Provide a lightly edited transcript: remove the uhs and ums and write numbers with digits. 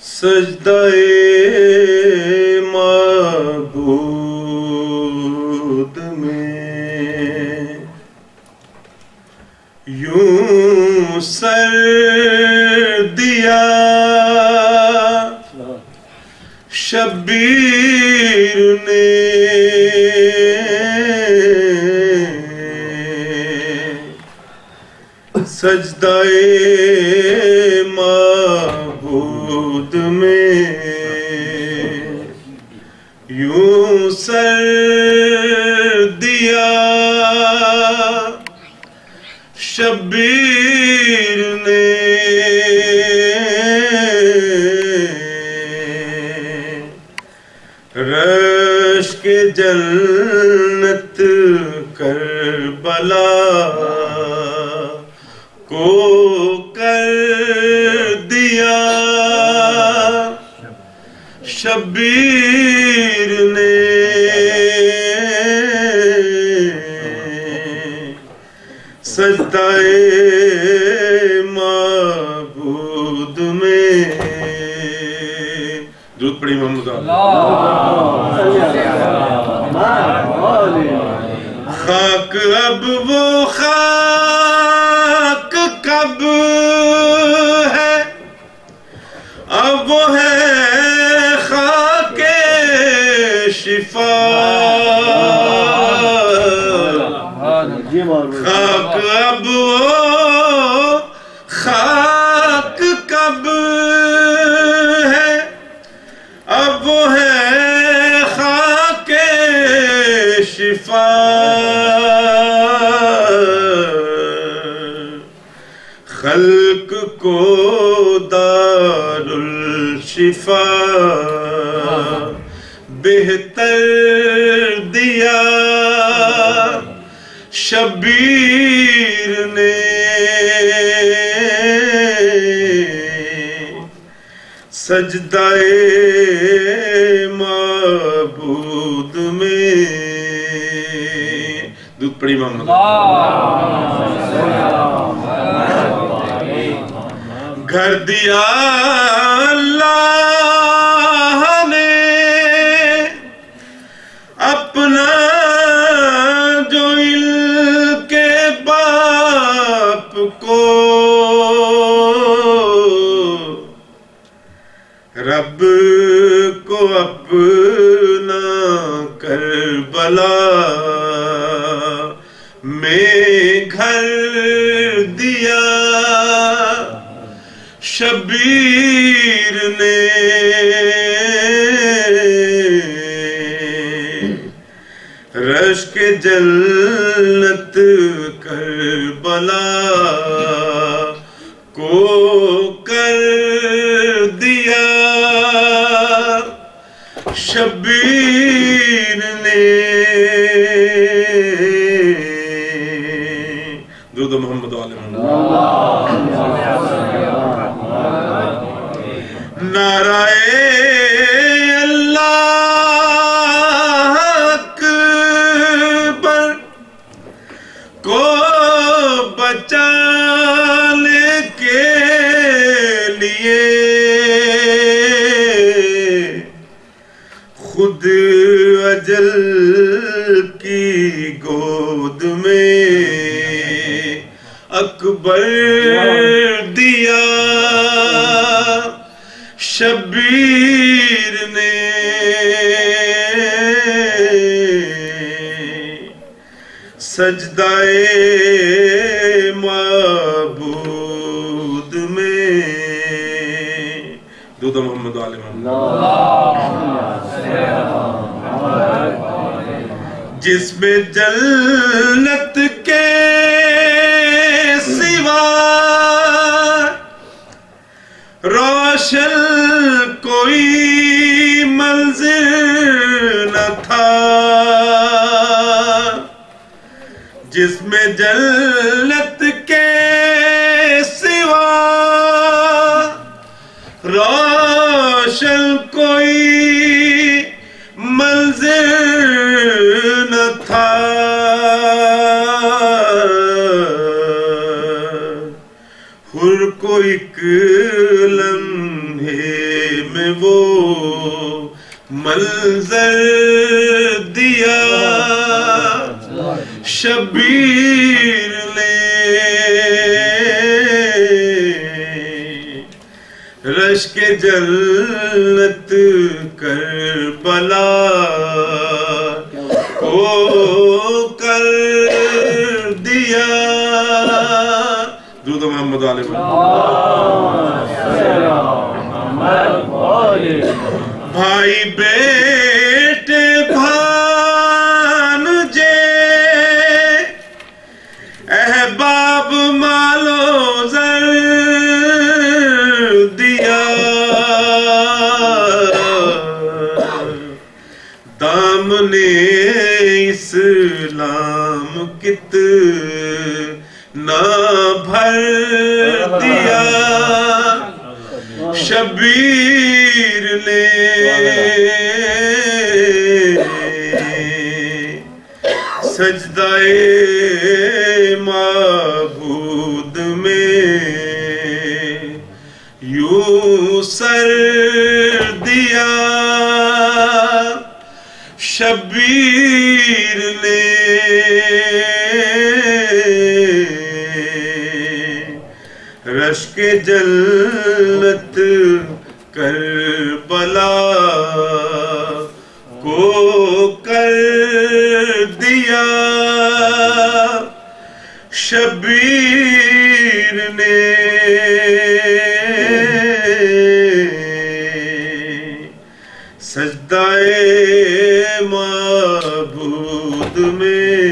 سجدہ معبود میں یوں سر دیا شبیر نے سجدہ معبود میں یوں سر دیا شبیر نے رشک جنت کربلا کو کر دیا شبیر نے سجدہ معبود میں درود پڑھی محمد خاک اب وہ خاک کب ہے اب وہ ہے خاک شفا خاک اب وہ خاک کب ہے اب وہ ہے خاک شفا خلق کو دار الشفا بہتر دیا شبیر نے سجدہ معبود میں دودھ پڑھی محمد گھر دیا اللہ نے اپنا جو علم کے باپ کو رب کو اپنا کربلا میں گھر دیا شبیر نے رشک جنت کربلا کو کر دیا شبیر نے درود محمد علیہ نعرہ اللہ اکبر کو بچانے کے لیے خود اجل کی گود میں اکبر دیا شبیر نے سجدہ معبود میں دودھ محمد علیہ جس میں جنت کے سوا روشن کوئی منظر نہ تھا جس میں جنت کے سوا روشن کوئی منظر نہ تھا ایک لمحے میں وہ منظر دیا شبیر نے رشک جنت کربلا کو کر دیا. درود محمد علیہ بھائی بیٹے بھانجے احباب مالو زر دیا دامن اسلام کتنا بھر دیا شبیر نے سجدہ معبود میں یوں سر دیا شبیر نے رشک جنت کربلا کو کر دیا شبیر نے سجدہ معبود میں